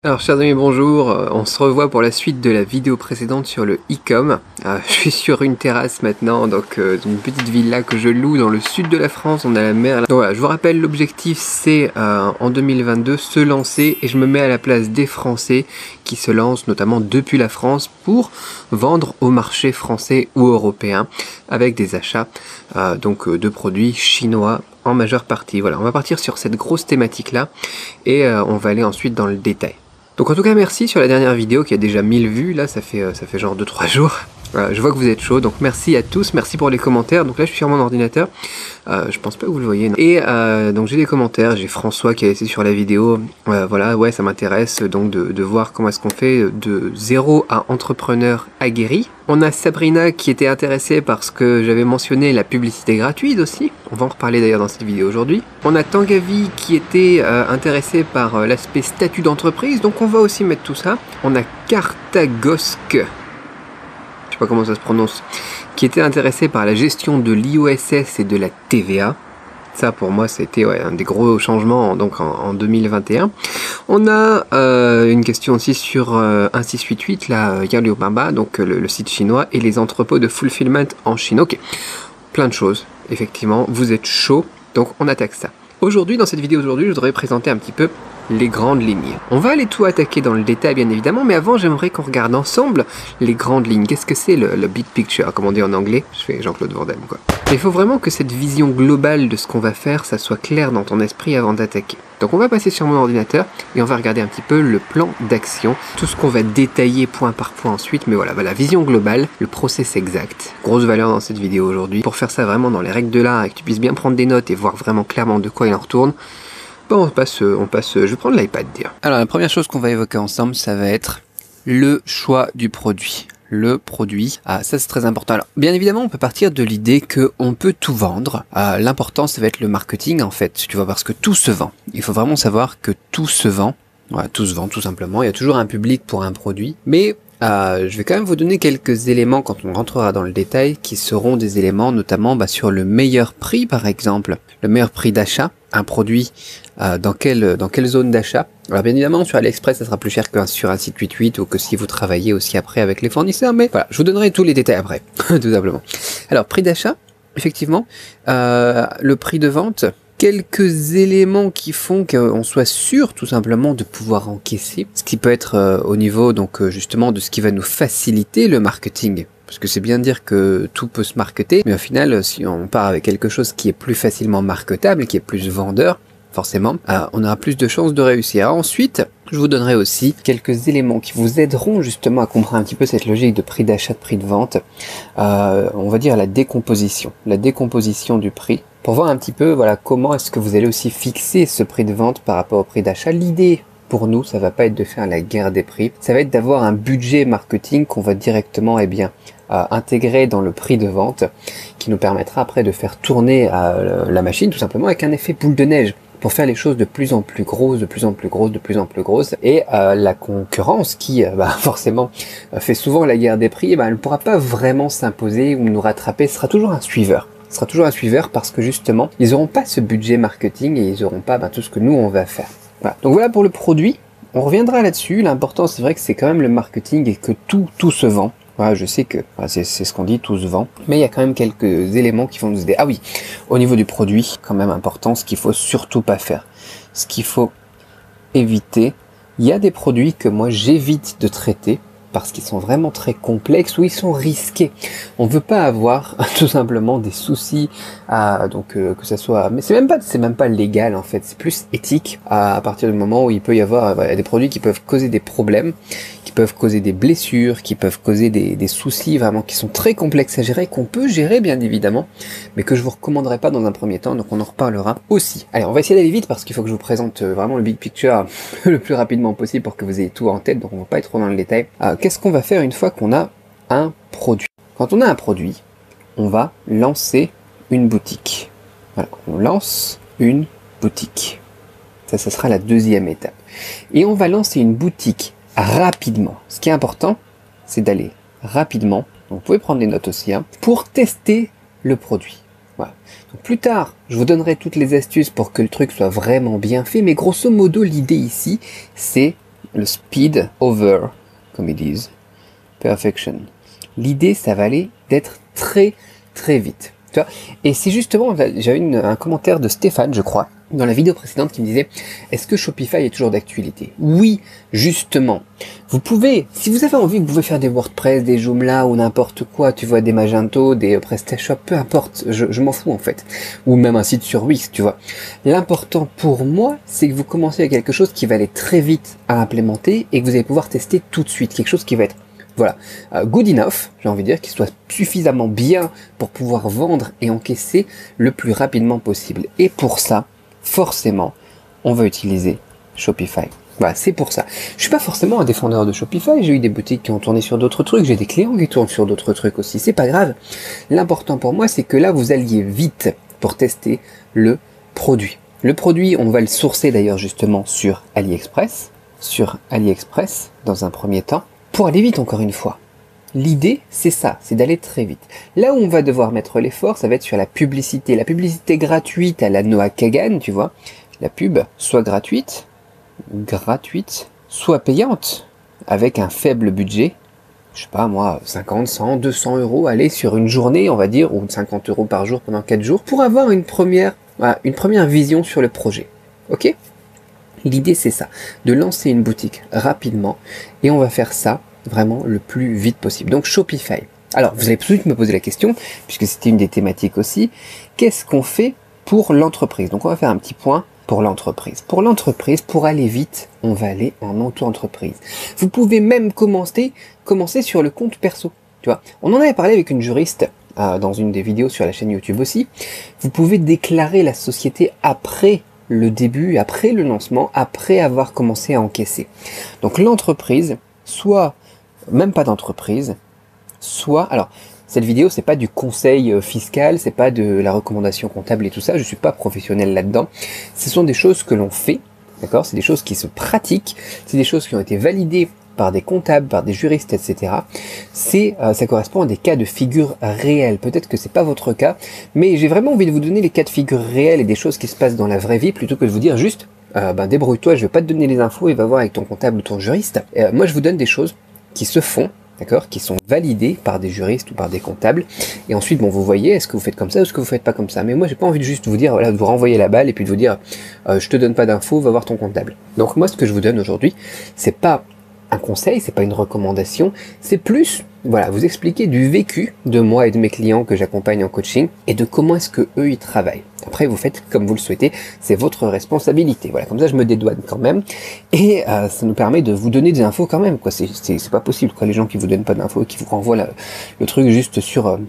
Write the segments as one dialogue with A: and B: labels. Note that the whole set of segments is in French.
A: Alors chers amis, bonjour, on se revoit pour la suite de la vidéo précédente sur le e-com. Je suis sur une terrasse maintenant, donc une petite villa que je loue dans le sud de la France, on a la mer. Donc voilà, je vous rappelle, l'objectif c'est en 2022 se lancer et je me mets à la place des Français qui se lancent notamment depuis la France pour vendre au marché français ou européen avec des achats de produits chinois en majeure partie. Voilà, on va partir sur cette grosse thématique là et on va aller ensuite dans le détail. Donc en tout cas merci sur la dernière vidéo qui a déjà 1000 vues, là ça fait genre 2-3 jours. Je vois que vous êtes chaud, donc merci à tous, merci pour les commentaires. Donc là je suis sur mon ordinateur, je pense pas que vous le voyez. Non. Et donc j'ai des commentaires, j'ai François qui a laissé sur la vidéo, voilà, ouais ça m'intéresse donc de voir comment est-ce qu'on fait de zéro à entrepreneur aguerri. On a Sabrina qui était intéressée parce que j'avais mentionné la publicité gratuite aussi, on va en reparler d'ailleurs dans cette vidéo aujourd'hui. On a Tangavi qui était intéressé par l'aspect statut d'entreprise, donc on va aussi mettre tout ça. On a Kartagosk, je sais pas comment ça se prononce, qui était intéressé par la gestion de l'IOSS et de la TVA. Ça pour moi c'était un des gros changements donc en 2021. On a une question aussi sur 1688, la Yalobaba, donc le site chinois et les entrepôts de fulfillment en Chine. Ok, plein de choses, effectivement, vous êtes chaud, donc on attaque ça. Aujourd'hui, dans cette vidéo je voudrais présenter un petit peu les grandes lignes. On va aller tout attaquer dans le détail bien évidemment, mais avant j'aimerais qu'on regarde ensemble les grandes lignes. Qu'est-ce que c'est le big picture, comme on dit en anglais? Je fais Jean-Claude Van Damme quoi. Il faut vraiment que cette vision globale de ce qu'on va faire, ça soit clair dans ton esprit avant d'attaquer. Donc on va passer sur mon ordinateur et on va regarder un petit peu le plan d'action, tout ce qu'on va détailler point par point ensuite, mais voilà, vision globale, le process exact. Grosse valeur dans cette vidéo aujourd'hui. Pour faire ça vraiment dans les règles de l'art et que tu puisses bien prendre des notes et voir vraiment clairement de quoi il en retourne, bon, on passe, je vais prendre l'iPad dire. Alors la première chose qu'on va évoquer ensemble, ça va être le choix du produit. Le produit, ça c'est très important. Alors bien évidemment on peut partir de l'idée qu'on peut tout vendre, l'important ça va être le marketing en fait, tu vois, parce que tout se vend. Il faut vraiment savoir que tout se vend, voilà, tout se vend tout simplement, il y a toujours un public pour un produit, mais je vais quand même vous donner quelques éléments quand on rentrera dans le détail qui seront des éléments notamment sur le meilleur prix par exemple, le meilleur prix d'achat, un produit dans quelle zone d'achat. Alors bien évidemment sur AliExpress ça sera plus cher que sur un site 88 ou que si vous travaillez aussi après avec les fournisseurs, mais voilà, je vous donnerai tous les détails après, tout simplement. Alors prix d'achat, effectivement, le prix de vente, quelques éléments qui font qu'on soit sûr tout simplement de pouvoir encaisser, ce qui peut être au niveau donc justement de ce qui va nous faciliter le marketing. Parce que c'est bien de dire que tout peut se marketer, mais au final, si on part avec quelque chose qui est plus facilement marketable, qui est plus vendeur, forcément, on aura plus de chances de réussir. Ensuite, je vous donnerai aussi quelques éléments qui vous aideront justement à comprendre un petit peu cette logique de prix d'achat, de prix de vente. On va dire la décomposition du prix, pour voir un petit peu voilà comment est-ce que vous allez aussi fixer ce prix de vente par rapport au prix d'achat. L'idée pour nous, ça va pas être de faire la guerre des prix, ça va être d'avoir un budget marketing qu'on va directement intégrer dans le prix de vente, qui nous permettra après de faire tourner la machine tout simplement avec un effet boule de neige, pour faire les choses de plus en plus grosses, et la concurrence qui forcément fait souvent la guerre des prix, elle ne pourra pas vraiment s'imposer ou nous rattraper, ce sera toujours un suiveur. Parce que justement, ils n'auront pas ce budget marketing et ils n'auront pas tout ce que nous on va faire. Voilà. Donc voilà pour le produit, on reviendra là-dessus, l'important c'est vrai que c'est quand même le marketing et que tout se vend. Voilà, je sais que c'est ce qu'on dit, tout se vend, mais il y a quand même quelques éléments qui vont nous aider. Ah oui, au niveau du produit, quand même important, ce qu'il faut surtout pas faire, ce qu'il faut éviter, il y a des produits que moi j'évite de traiter, parce qu'ils sont vraiment très complexes ou ils sont risqués. On veut pas avoir tout simplement des soucis que ça soit, mais c'est même pas légal en fait, c'est plus éthique à partir du moment où il peut y avoir des produits qui peuvent causer des problèmes, qui peuvent causer des blessures, qui peuvent causer des soucis vraiment qui sont très complexes à gérer, qu'on peut gérer bien évidemment, mais que je vous recommanderais pas dans un premier temps, donc on en reparlera aussi. Allez, on va essayer d'aller vite parce qu'il faut que je vous présente vraiment le big picture le plus rapidement possible pour que vous ayez tout en tête, donc on va pas être trop dans le détail. Qu'est-ce qu'on va faire une fois qu'on a un produit? Quand on a un produit, on va lancer une boutique. Voilà, on lance une boutique. Ça sera la deuxième étape. Et on va lancer une boutique rapidement. Ce qui est important, c'est d'aller rapidement, donc vous pouvez prendre des notes aussi, pour tester le produit. Voilà. Donc plus tard, je vous donnerai toutes les astuces pour que le truc soit vraiment bien fait, mais grosso modo, l'idée ici, c'est le speed over, comme ils disent, perfection. L'idée, ça va aller d'être très très vite. Tu vois, et c'est justement, j'avais un commentaire de Stéphane, je crois, dans la vidéo précédente qui me disait « Est-ce que Shopify est toujours d'actualité ?» Oui, justement. Vous pouvez, si vous avez envie, vous pouvez faire des WordPress, des Joomla ou n'importe quoi, tu vois, des Magento, des PrestaShop, peu importe, je m'en fous en fait. Ou même un site sur Wix, tu vois. L'important pour moi, c'est que vous commencez avec quelque chose qui va aller très vite à implémenter et que vous allez pouvoir tester tout de suite. Quelque chose qui va être voilà, good enough, j'ai envie de dire, qu'il soit suffisamment bien pour pouvoir vendre et encaisser le plus rapidement possible. Et pour ça, forcément, on va utiliser Shopify. Voilà, c'est pour ça. Je suis pas forcément un défendeur de Shopify, j'ai eu des boutiques qui ont tourné sur d'autres trucs, j'ai des clients qui tournent sur d'autres trucs aussi, c'est pas grave. L'important pour moi, c'est que là, vous alliez vite pour tester le produit. Le produit, on va le sourcer d'ailleurs justement sur AliExpress, dans un premier temps. Pour aller vite, encore une fois, l'idée, c'est ça, c'est d'aller très vite. Là où on va devoir mettre l'effort, ça va être sur la publicité. La publicité gratuite à la Noah Kagan, tu vois, la pub, soit gratuite, soit payante, avec un faible budget, je sais pas moi, 50, 100, 200 euros, aller sur une journée, on va dire, ou 50 euros par jour pendant 4 jours, pour avoir une première vision sur le projet. Ok ? L'idée, c'est ça, de lancer une boutique rapidement, et on va faire ça vraiment le plus vite possible. Donc Shopify. Alors, vous allez tout de suite me poser la question, puisque c'était une des thématiques aussi, qu'est-ce qu'on fait pour l'entreprise? Donc on va faire un petit point pour l'entreprise. Pour l'entreprise, pour aller vite, on va aller en auto-entreprise. Vous pouvez même commencer sur le compte perso. Tu vois, on en avait parlé avec une juriste dans une des vidéos sur la chaîne YouTube aussi. Vous pouvez déclarer la société après le début, après le lancement, après avoir commencé à encaisser. Donc l'entreprise, soit même pas d'entreprise, soit... Alors, cette vidéo, c'est pas du conseil fiscal, c'est pas de la recommandation comptable et tout ça, je suis pas professionnel là-dedans. Ce sont des choses que l'on fait, d'accord? C'est des choses qui se pratiquent, c'est des choses qui ont été validées par des comptables, par des juristes, etc. Ça correspond à des cas de figure réels. Peut-être que c'est pas votre cas, mais j'ai vraiment envie de vous donner les cas de figure réels et des choses qui se passent dans la vraie vie, plutôt que de vous dire juste, débrouille-toi, je vais pas te donner les infos et va voir avec ton comptable ou ton juriste. Moi, je vous donne des choses qui se font, d'accord, qui sont validés par des juristes ou par des comptables, et ensuite, bon, vous voyez, est-ce que vous faites comme ça ou est-ce que vous faites pas comme ça. Mais moi, j'ai pas envie de juste vous dire, voilà, de vous renvoyer la balle et puis de vous dire, je te donne pas d'infos, va voir ton comptable. Donc moi, ce que je vous donne aujourd'hui, c'est pas un conseil, c'est pas une recommandation, c'est plus, voilà, vous expliquer du vécu de moi et de mes clients que j'accompagne en coaching et de comment est-ce que eux ils travaillent. Après, vous faites comme vous le souhaitez, c'est votre responsabilité. Voilà, comme ça, je me dédouane quand même et ça nous permet de vous donner des infos quand même. Quoi, c'est pas possible quoi, les gens qui vous donnent pas d'infos et qui vous renvoient le truc juste sur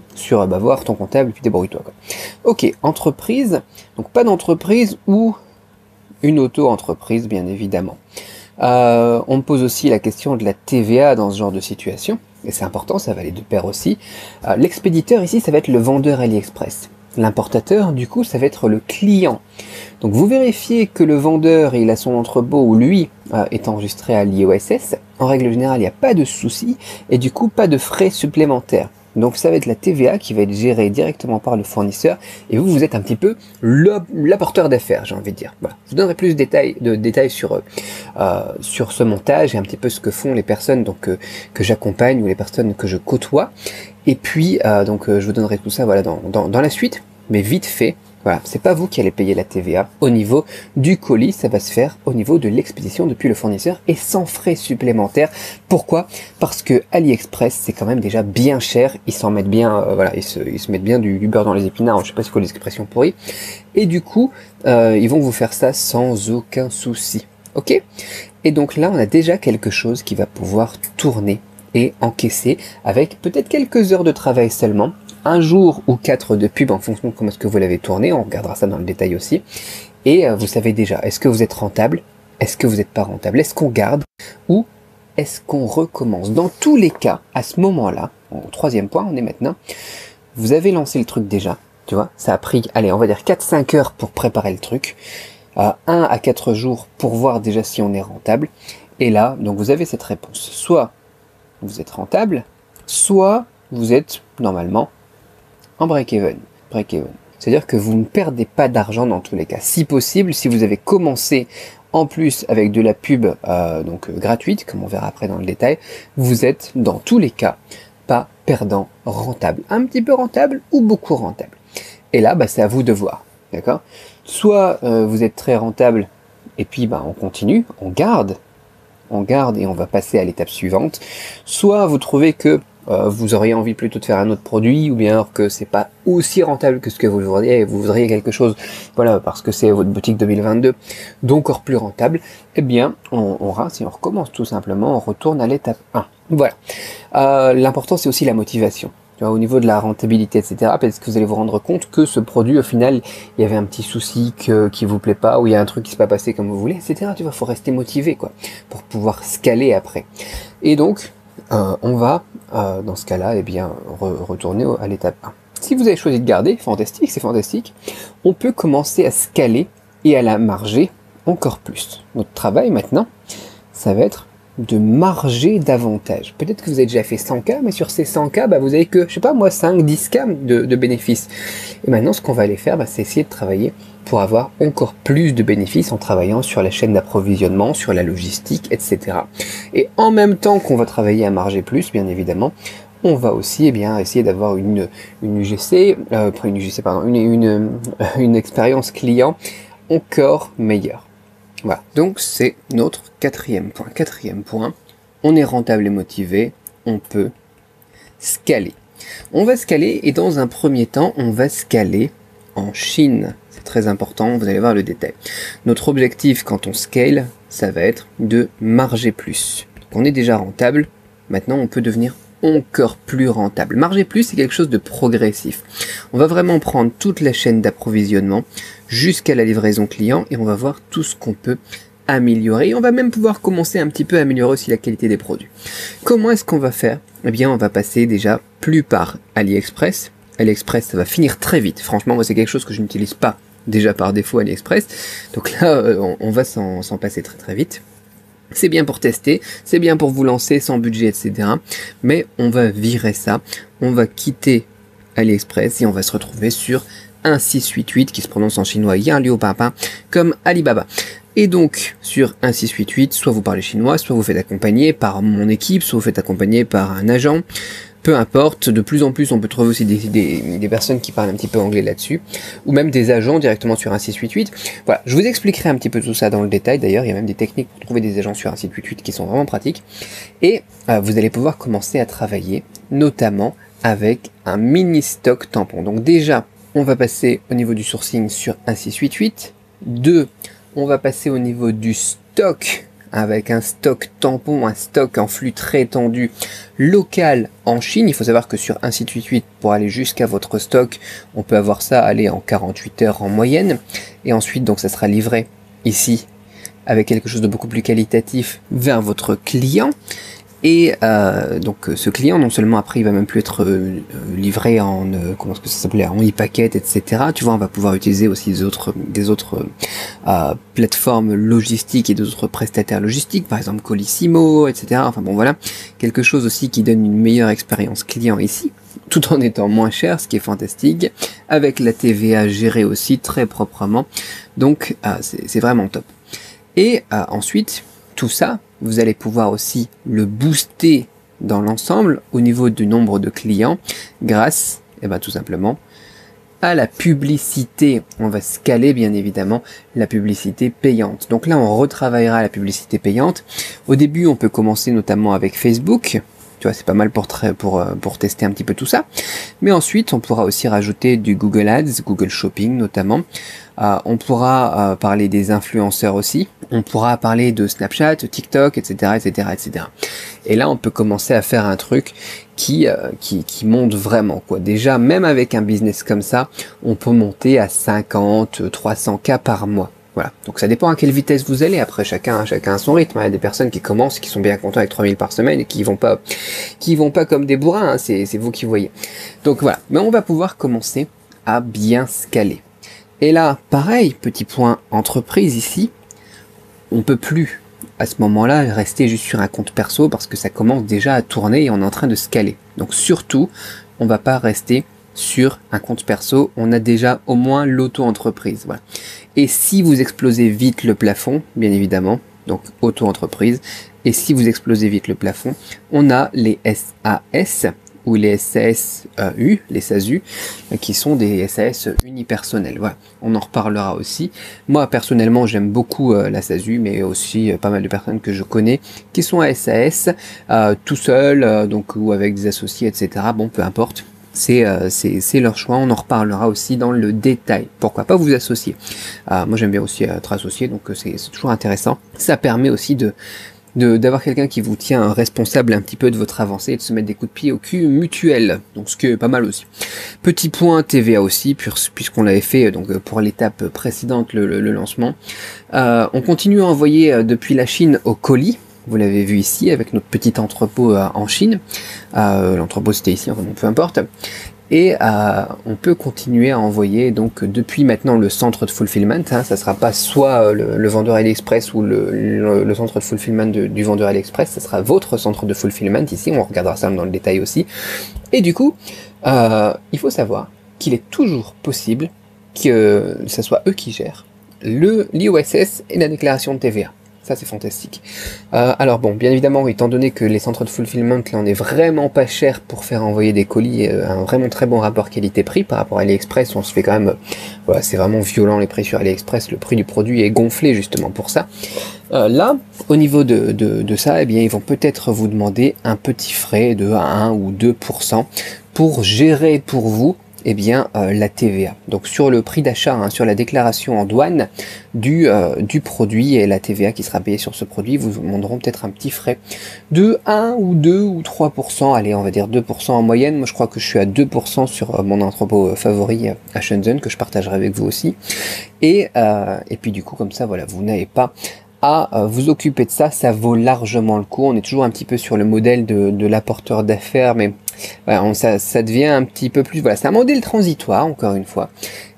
A: voir ton comptable et puis débrouille-toi. Quoi. Ok, entreprise, donc pas d'entreprise ou une auto-entreprise, bien évidemment. On me pose aussi la question de la TVA dans ce genre de situation, et c'est important, ça va aller de pair aussi. L'expéditeur ici, ça va être le vendeur AliExpress. L'importateur, du coup, ça va être le client. Donc vous vérifiez que le vendeur, il a son entrepôt où lui est enregistré à l'IOSS. En règle générale, il n'y a pas de souci, et du coup, pas de frais supplémentaires. Donc ça va être la TVA qui va être gérée directement par le fournisseur, et vous êtes un petit peu l'apporteur d'affaires, j'ai envie de dire. Voilà. Je vous donnerai plus de détails sur ce montage et un petit peu ce que font les personnes donc, que j'accompagne ou les personnes que je côtoie. Et puis je vous donnerai tout ça voilà, dans la suite, mais vite fait. Voilà, c'est pas vous qui allez payer la TVA au niveau du colis, ça va se faire au niveau de l'expédition depuis le fournisseur et sans frais supplémentaires. Pourquoi? Parce que AliExpress, c'est quand même déjà bien cher, ils s'en mettent bien, ils se mettent bien du beurre dans les épinards, je sais pas si c'est quoi l'expression pourrie, et du coup, ils vont vous faire ça sans aucun souci, ok? Et donc là, on a déjà quelque chose qui va pouvoir tourner et encaisser avec peut-être quelques heures de travail seulement, un jour ou 4 de pub en fonction de comment est-ce que vous l'avez tourné, on regardera ça dans le détail aussi, et vous savez déjà, est-ce que vous êtes rentable, est-ce que vous n'êtes pas rentable, est-ce qu'on garde, ou est-ce qu'on recommence? Dans tous les cas, à ce moment-là, au troisième point, on est maintenant, vous avez lancé le truc déjà, tu vois, ça a pris, allez, on va dire 4-5 heures pour préparer le truc, 1 à 4 jours pour voir déjà si on est rentable, et là, donc vous avez cette réponse, soit vous êtes rentable, soit vous êtes, normalement, en break-even. C'est-à-dire que vous ne perdez pas d'argent dans tous les cas. Si possible, si vous avez commencé en plus avec de la pub gratuite, comme on verra après dans le détail, vous êtes dans tous les cas pas perdant, rentable. Un petit peu rentable ou beaucoup rentable. Et là, c'est à vous de voir. D'accord ? Soit vous êtes très rentable et puis on continue, on garde et on va passer à l'étape suivante. Soit vous trouvez que vous auriez envie plutôt de faire un autre produit, ou bien alors que c'est pas aussi rentable que ce que vous voudriez, et vous voudriez quelque chose, voilà, parce que c'est votre boutique 2022, donc encore plus rentable, eh bien, on recommence tout simplement, on retourne à l'étape 1. Voilà. L'important, c'est aussi la motivation. Tu vois, au niveau de la rentabilité, etc., parce que vous allez vous rendre compte que ce produit, au final, il y avait un petit souci qui vous plaît pas, ou il y a un truc qui s'est pas passé comme vous voulez, etc. Tu vois, faut rester motivé, quoi, pour pouvoir scaler après. Et donc, on va, dans ce cas-là, retourner à l'étape 1. Si vous avez choisi de garder, fantastique, c'est fantastique, on peut commencer à scaler et à la marger encore plus. Notre travail maintenant, ça va être de marger davantage. Peut-être que vous avez déjà fait 100K, mais sur ces 100K, vous avez que, je sais pas moi, 5-10K de bénéfices. Et maintenant, ce qu'on va aller faire, c'est essayer de travailler pour avoir encore plus de bénéfices en travaillant sur la chaîne d'approvisionnement, sur la logistique, etc. Et en même temps qu'on va travailler à marger plus, bien évidemment, on va aussi essayer d'avoir une expérience client encore meilleure. Voilà, donc c'est notre quatrième point. Quatrième point, on est rentable et motivé, on peut scaler. On va scaler et dans un premier temps, on va scaler en Chine. C'est très important, vous allez voir le détail. Notre objectif quand on scale, ça va être de marger plus. Donc on est déjà rentable, maintenant on peut devenir encore plus rentable. Marger plus, c'est quelque chose de progressif. On va vraiment prendre toute la chaîne d'approvisionnement jusqu'à la livraison client et on va voir tout ce qu'on peut améliorer. Et on va même pouvoir commencer un petit peu à améliorer aussi la qualité des produits. Comment est-ce qu'on va faire ? Eh bien, on va passer déjà plus par AliExpress. AliExpress, ça va finir très vite. Franchement, moi, c'est quelque chose que je n'utilise pas déjà par défaut AliExpress. Donc là, on va s'en passer très très vite. C'est bien pour tester, c'est bien pour vous lancer sans budget, etc. Mais on va virer ça, on va quitter AliExpress et on va se retrouver sur un 688 qui se prononce en chinois Yanliu Papa comme Alibaba. Et donc sur un 688, soit vous parlez chinois, soit vous faites accompagner par mon équipe, soit vous faites accompagner par un agent. Peu importe, de plus en plus on peut trouver aussi des personnes qui parlent un petit peu anglais là-dessus, ou même des agents directement sur un 688. Voilà, je vous expliquerai un petit peu tout ça dans le détail, d'ailleurs il y a même des techniques pour trouver des agents sur un 688 qui sont vraiment pratiques, et vous allez pouvoir commencer à travailler, notamment avec un mini stock tampon. Donc déjà, on va passer au niveau du sourcing sur un 688, 2, on va passer au niveau du stock, avec un stock tampon, un stock en flux très tendu local en Chine. Il faut savoir que sur un 688, pour aller jusqu'à votre stock, on peut avoir ça aller en 48 heures en moyenne. Et ensuite, donc, ça sera livré ici avec quelque chose de beaucoup plus qualitatif vers votre client. Et donc ce client, non seulement après il va même plus être livré en comment est-ce que ça s'appelait, en e-packet, etc. Tu vois, on va pouvoir utiliser aussi des autres plateformes logistiques et d'autres prestataires logistiques, par exemple Colissimo, etc. Enfin bon voilà, quelque chose aussi qui donne une meilleure expérience client ici, tout en étant moins cher, ce qui est fantastique, avec la TVA gérée aussi très proprement. Donc c'est vraiment top. Et ensuite, tout ça, vous allez pouvoir aussi le booster dans l'ensemble au niveau du nombre de clients grâce, tout simplement, à la publicité. On va scaler bien évidemment la publicité payante. Donc là, on retravaillera la publicité payante. Au début, on peut commencer notamment avec Facebook. Tu vois, c'est pas mal pour tester un petit peu tout ça. Mais ensuite, on pourra aussi rajouter du Google Ads, Google Shopping notamment. On pourra parler des influenceurs aussi. On pourra parler de Snapchat, TikTok, etc., etc., etc. Et là, on peut commencer à faire un truc qui monte vraiment, quoi. Déjà, même avec un business comme ça, on peut monter à 50, 300K par mois. Voilà. Donc ça dépend à quelle vitesse vous allez. Après, chacun a son rythme. Il y a des personnes qui commencent, qui sont bien contents avec 3000 par semaine et qui vont pas comme des bourrins, hein. C'est vous qui voyez. Donc voilà. Mais on va pouvoir commencer à bien scaler. Et là, pareil, petit point entreprise ici. On peut plus, à ce moment-là, rester juste sur un compte perso parce que ça commence déjà à tourner et on est en train de scaler. Donc surtout, on va pas rester sur un compte perso, on a déjà au moins l'auto-entreprise. Voilà. Et si vous explosez vite le plafond, bien évidemment, donc auto-entreprise, et si vous explosez vite le plafond, on a les SAS ou les SASU, les SASU, qui sont des SAS unipersonnels. Voilà, on en reparlera aussi. Moi, personnellement, j'aime beaucoup la SASU, mais aussi pas mal de personnes que je connais qui sont à SAS, tout seul, donc ou avec des associés, etc. Bon, peu importe. C'est leur choix, on en reparlera aussi dans le détail. Pourquoi pas vous associer? Moi j'aime bien aussi être associé, donc c'est toujours intéressant. Ça permet aussi d'avoir quelqu'un qui vous tient responsable un petit peu de votre avancée et de se mettre des coups de pied au cul mutuel. Donc ce qui est pas mal aussi. Petit point TVA aussi, puisqu'on l'avait fait donc pour l'étape précédente, le lancement. On continue à envoyer depuis la Chine au colis. Vous l'avez vu ici avec notre petit entrepôt en Chine. L'entrepôt c'était ici, enfin, peu importe. Et on peut continuer à envoyer donc depuis maintenant le centre de fulfillment. Hein, ça sera pas soit le vendeur AliExpress ou le centre de fulfillment du vendeur AliExpress, ça sera votre centre de fulfillment ici. On regardera ça dans le détail aussi. Et du coup, il faut savoir qu'il est toujours possible que ce soit eux qui gèrent l'IOSS et la déclaration de TVA. Ça c'est fantastique. Alors bon, bien évidemment, étant donné que les centres de fulfillment, là on est vraiment pas cher pour faire envoyer des colis, un vraiment très bon rapport qualité-prix par rapport à AliExpress, on se fait quand même, voilà, c'est vraiment violent les prix sur AliExpress, le prix du produit est gonflé justement pour ça. Là, au niveau de ça, eh bien ils vont peut-être vous demander un petit frais de 1 ou 2% pour gérer pour vous eh bien la TVA. Donc sur le prix d'achat, hein, sur la déclaration en douane du produit et la TVA qui sera payée sur ce produit, vous demanderont peut-être un petit frais de 1 ou 2 ou 3%, allez on va dire 2% en moyenne. Moi je crois que je suis à 2% sur mon entrepôt favori à Shenzhen, que je partagerai avec vous aussi. Et puis du coup comme ça, voilà, vous n'avez pas à vous occuper de ça, ça vaut largement le coup. On est toujours un petit peu sur le modèle de l'apporteur d'affaires, mais voilà, ça devient un petit peu plus, voilà, c'est un modèle transitoire encore une fois,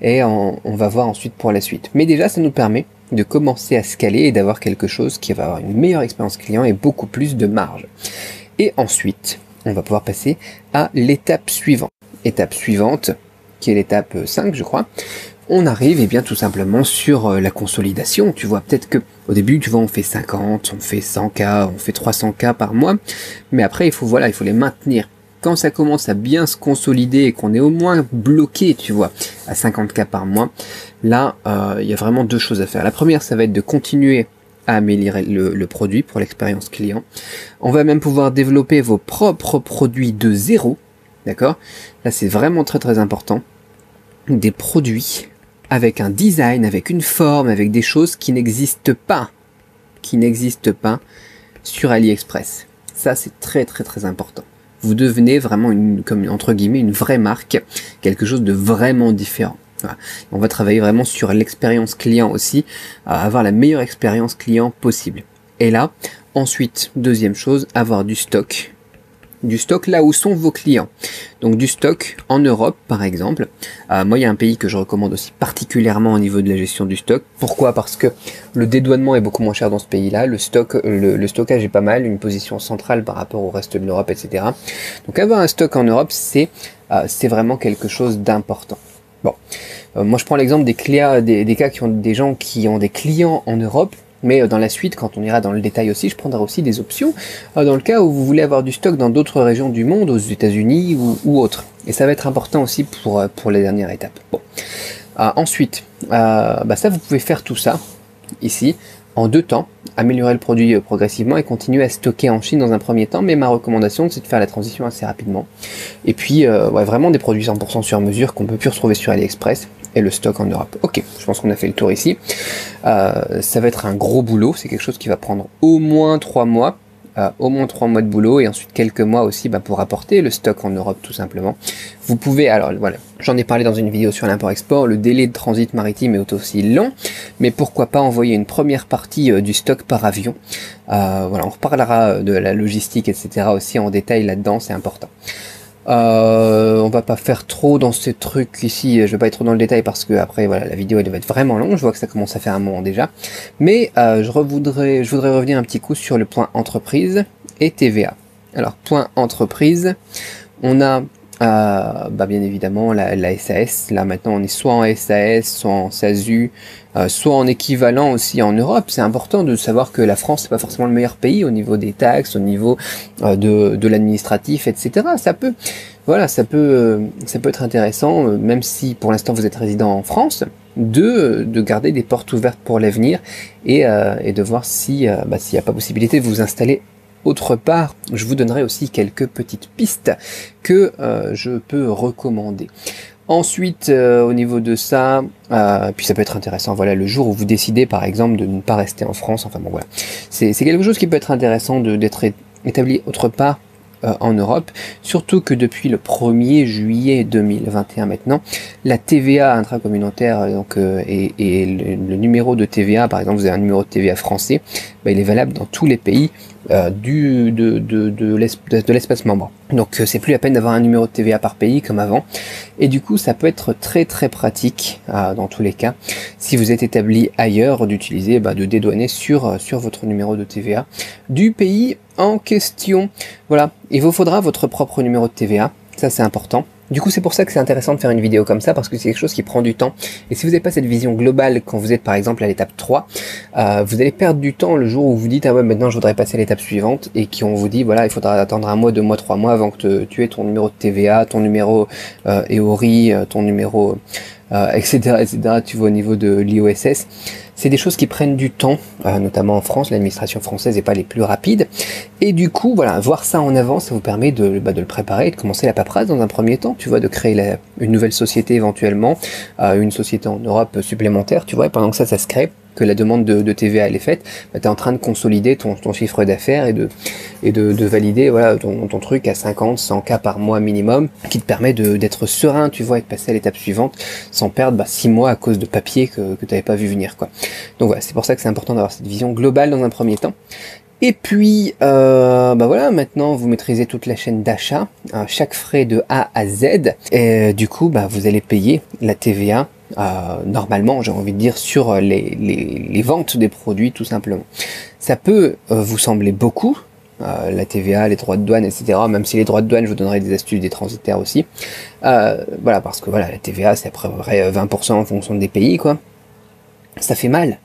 A: et on va voir ensuite pour la suite. Mais déjà ça nous permet de commencer à scaler et d'avoir quelque chose qui va avoir une meilleure expérience client et beaucoup plus de marge. Et ensuite on va pouvoir passer à l'étape suivante. Étape suivante, qui est l'étape 5 je crois. On arrive, et bien tout simplement sur la consolidation. Tu vois, peut-être que au début, tu vois, on fait 50, on fait 100K, on fait 300K par mois, mais après, il faut les maintenir. Quand ça commence à bien se consolider et qu'on est au moins bloqué, tu vois, à 50K par mois, là, il y a vraiment deux choses à faire. La première, ça va être de continuer à améliorer le produit pour l'expérience client. On va même pouvoir développer vos propres produits de zéro, d'accord? Là, c'est vraiment très très important. Des produits avec un design, avec une forme, avec des choses qui n'existent pas sur AliExpress. Ça, c'est très très très important. Vous devenez vraiment entre guillemets une vraie marque, quelque chose de vraiment différent. Voilà. On va travailler vraiment sur l'expérience client aussi, avoir la meilleure expérience client possible. Et là, ensuite, deuxième chose, avoir du stock là où sont vos clients. Donc du stock en Europe par exemple. Moi il y a un pays que je recommande aussi particulièrement au niveau de la gestion du stock. Pourquoi? Parce que le dédouanement est beaucoup moins cher dans ce pays-là, le stockage est pas mal, une position centrale par rapport au reste de l'Europe, etc. Donc avoir un stock en Europe, c'est vraiment quelque chose d'important. Bon, moi je prends l'exemple des cas qui ont des gens qui ont des clients en Europe. Mais dans la suite, quand on ira dans le détail aussi, je prendrai aussi des options dans le cas où vous voulez avoir du stock dans d'autres régions du monde, aux États-Unis ou autres. Et ça va être important aussi pour la dernière étape. Bon. Ensuite, ça vous pouvez faire tout ça ici en 2 temps, améliorer le produit progressivement et continuer à stocker en Chine dans un premier temps. Mais ma recommandation, c'est de faire la transition assez rapidement. Et puis, vraiment des produits 100% sur mesure qu'on peut plus retrouver sur AliExpress. Et le stock en Europe. Ok, je pense qu'on a fait le tour ici. Ça va être un gros boulot, c'est quelque chose qui va prendre au moins 3 mois. Au moins 3 mois de boulot et ensuite quelques mois aussi pour apporter le stock en Europe tout simplement. Vous pouvez, alors voilà, j'en ai parlé dans une vidéo sur l'import-export, le délai de transit maritime est aussi long, mais pourquoi pas envoyer une première partie du stock par avion. Voilà, on reparlera de la logistique, etc. aussi en détail là-dedans, c'est important. On va pas faire trop dans ces trucs ici, je vais pas être trop dans le détail parce que après voilà, la vidéo elle va être vraiment longue, je vois que ça commence à faire un moment déjà, mais je voudrais revenir un petit coup sur le point entreprise et TVA. Alors point entreprise, on a bien évidemment la SAS. Là maintenant on est soit en SAS, soit en SASU, soit en équivalent aussi en Europe. C'est important de savoir que la France c'est pas forcément le meilleur pays au niveau des taxes, au niveau de l'administratif, etc. Voilà, ça peut être intéressant, même si pour l'instant vous êtes résident en France, de garder des portes ouvertes pour l'avenir et de voir s'il n'y a pas possibilité de vous installer autre part. Je vous donnerai aussi quelques petites pistes que je peux recommander. Ensuite, au niveau de ça, puis ça peut être intéressant, voilà, le jour où vous décidez par exemple de ne pas rester en France, enfin bon voilà, c'est quelque chose qui peut être intéressant d'être établi autre part en Europe, surtout que depuis le 1er juillet 2021 maintenant, la TVA intracommunautaire et le numéro de TVA, par exemple vous avez un numéro de TVA français, il est valable dans tous les pays de l'espace membre. Donc c'est plus la peine d'avoir un numéro de TVA par pays comme avant, et du coup ça peut être très très pratique dans tous les cas, si vous êtes établi ailleurs, d'utiliser, de dédouaner sur votre numéro de TVA du pays en question. Voilà, il vous faudra votre propre numéro de TVA, ça c'est important. Du coup c'est pour ça que c'est intéressant de faire une vidéo comme ça, parce que c'est quelque chose qui prend du temps, et si vous n'avez pas cette vision globale quand vous êtes par exemple à l'étape 3, vous allez perdre du temps le jour où vous dites ah ouais maintenant je voudrais passer à l'étape suivante, et qu'on vous dit voilà il faudra attendre 1 mois, 2 mois, 3 mois avant que tu aies ton numéro de TVA, ton numéro EORI, ton numéro etc., tu vois, au niveau de l'IOSS. C'est des choses qui prennent du temps, notamment en France, l'administration française n'est pas les plus rapides, et du coup, voilà, voir ça en avance, ça vous permet de le préparer et de commencer la paperasse dans un premier temps, tu vois, de créer une nouvelle société éventuellement, une société en Europe supplémentaire, tu vois, et pendant que ça se crée, que la demande de TVA elle est faite, tu es en train de consolider ton chiffre d'affaires et de valider voilà, ton truc à 50, 100 cas par mois minimum, qui te permet d'être serein, tu vois, et de passer à l'étape suivante sans perdre 6 mois à cause de papiers que tu n'avais pas vu venir, quoi. Donc voilà, c'est pour ça que c'est important d'avoir cette vision globale dans un premier temps. Et puis, voilà, maintenant vous maîtrisez toute la chaîne d'achat, chaque frais de A à Z, et du coup, vous allez payer la TVA, normalement, j'ai envie de dire, sur les ventes des produits, tout simplement. Ça peut vous sembler beaucoup, la TVA, les droits de douane, etc. Même si les droits de douane, je vous donnerai des astuces des transitaires aussi. Voilà, parce que voilà, la TVA, c'est à peu près 20% en fonction des pays, quoi. Ça fait mal,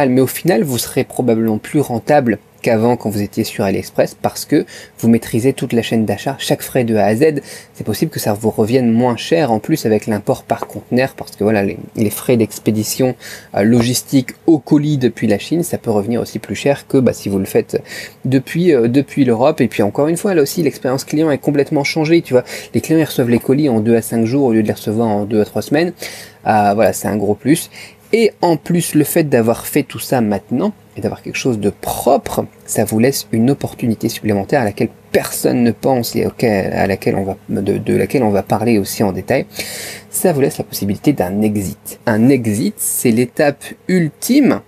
A: mais au final, vous serez probablement plus rentable qu'avant quand vous étiez sur AliExpress, parce que vous maîtrisez toute la chaîne d'achat, chaque frais de A à Z. C'est possible que ça vous revienne moins cher en plus avec l'import par conteneur, parce que voilà, les frais d'expédition logistique au colis depuis la Chine, ça peut revenir aussi plus cher que si vous le faites depuis l'Europe. Et puis encore une fois, là aussi, l'expérience client est complètement changée, tu vois. Les clients ils reçoivent les colis en 2 à 5 jours au lieu de les recevoir en 2 à 3 semaines. Voilà, c'est un gros plus. Et en plus, le fait d'avoir fait tout ça maintenant, et d'avoir quelque chose de propre, ça vous laisse une opportunité supplémentaire à laquelle personne ne pense et de laquelle on va parler aussi en détail. Ça vous laisse la possibilité d'un exit. Un exit, c'est l'étape ultime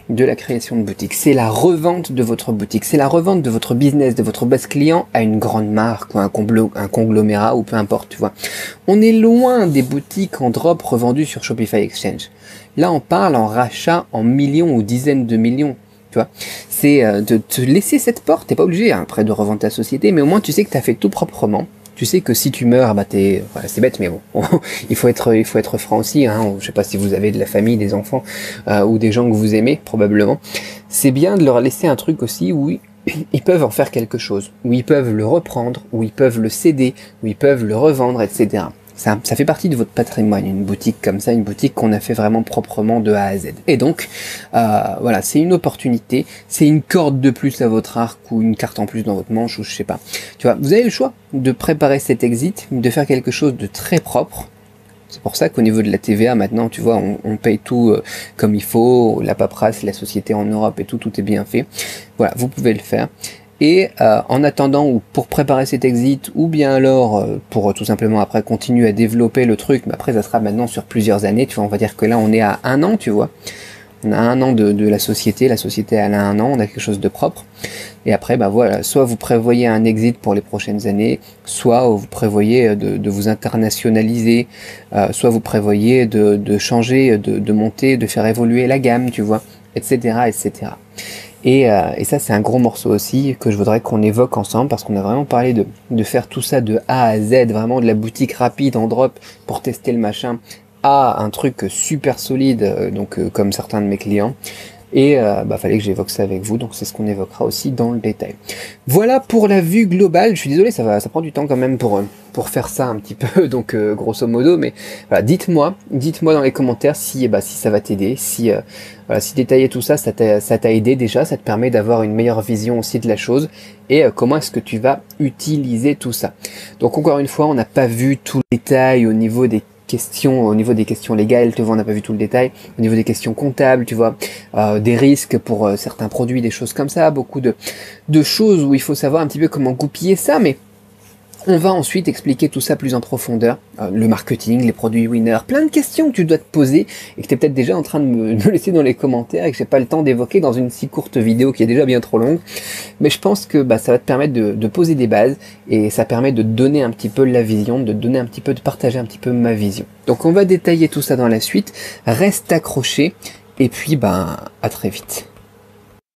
A: de la création de boutique. C'est la revente de votre boutique, c'est la revente de votre business, de votre base client à une grande marque ou un conglomérat ou peu importe, tu vois. On est loin des boutiques en drop revendues sur Shopify Exchange. Là, on parle en rachat en millions ou dizaines de millions, tu vois. C'est de te laisser cette porte, t'es pas obligé après de revendre ta société, mais au moins tu sais que tu as fait tout proprement. Tu sais que si tu meurs, voilà, c'est bête, mais bon, il faut être franc aussi, hein. Je sais pas si vous avez de la famille, des enfants, ou des gens que vous aimez, probablement. C'est bien de leur laisser un truc aussi où ils peuvent en faire quelque chose, où ils peuvent le reprendre, où ils peuvent le céder, où ils peuvent le revendre, etc. Ça fait partie de votre patrimoine, une boutique comme ça, une boutique qu'on a fait vraiment proprement de A à Z. Et donc, voilà, c'est une opportunité, c'est une corde de plus à votre arc ou une carte en plus dans votre manche ou je sais pas. Tu vois, vous avez le choix de préparer cet exit, de faire quelque chose de très propre. C'est pour ça qu'au niveau de la TVA, maintenant, tu vois, on paye tout comme il faut, la paperasse, la société en Europe et tout est bien fait. Voilà, vous pouvez le faire. Et en attendant, ou pour préparer cet exit, ou bien alors pour tout simplement après continuer à développer le truc, mais après ça sera maintenant sur plusieurs années, tu vois, on va dire que là on est à 1 an, tu vois. On a 1 an de la société elle a 1 an, on a quelque chose de propre. Et après, voilà, soit vous prévoyez un exit pour les prochaines années, soit vous prévoyez de vous internationaliser, soit vous prévoyez de changer, de monter, de faire évoluer la gamme, tu vois, etc., etc. Et ça c'est un gros morceau aussi que je voudrais qu'on évoque ensemble, parce qu'on a vraiment parlé de faire tout ça de A à Z, vraiment de la boutique rapide en drop pour tester le machin, à un truc super solide, comme certains de mes clients. Et fallait que j'évoque ça avec vous, donc c'est ce qu'on évoquera aussi dans le détail. Voilà pour la vue globale. Je suis désolé, ça prend du temps quand même pour faire ça un petit peu, donc grosso modo, mais voilà, dites-moi dans les commentaires si ça va t'aider, si détailler tout ça, ça t'a aidé déjà, ça te permet d'avoir une meilleure vision aussi de la chose, et comment est-ce que tu vas utiliser tout ça. Donc encore une fois, on n'a pas vu tout le détail au niveau des questions légales, tu vois, on n'a pas vu tout le détail, au niveau des questions comptables, tu vois, des risques pour certains produits, des choses comme ça, beaucoup de choses où il faut savoir un petit peu comment goupiller ça, mais on va ensuite expliquer tout ça plus en profondeur, le marketing, les produits winners, plein de questions que tu dois te poser et que tu es peut-être déjà en train de me laisser dans les commentaires et que j'ai pas le temps d'évoquer dans une si courte vidéo qui est déjà bien trop longue. Mais je pense que ça va te permettre de poser des bases, et ça permet de donner un petit peu la vision, de partager un petit peu ma vision. Donc on va détailler tout ça dans la suite, reste accroché et puis à très vite.